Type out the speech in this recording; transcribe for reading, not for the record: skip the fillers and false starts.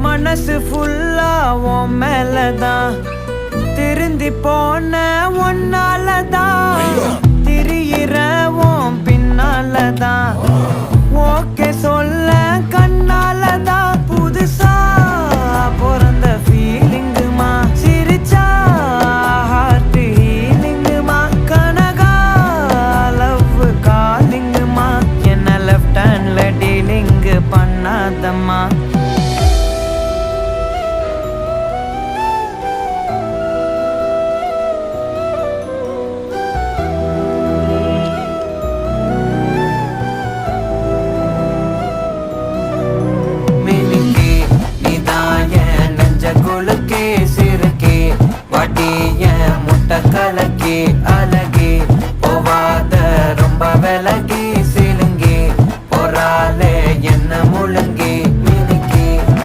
மனசு ஃபுல்லா உன் மேலதான் திருந்தி போன ஒன்னாலதான் திரியிற உன் பின்னாலதான் ஓகே சொல்ல கண்ணாலதான் புதுசா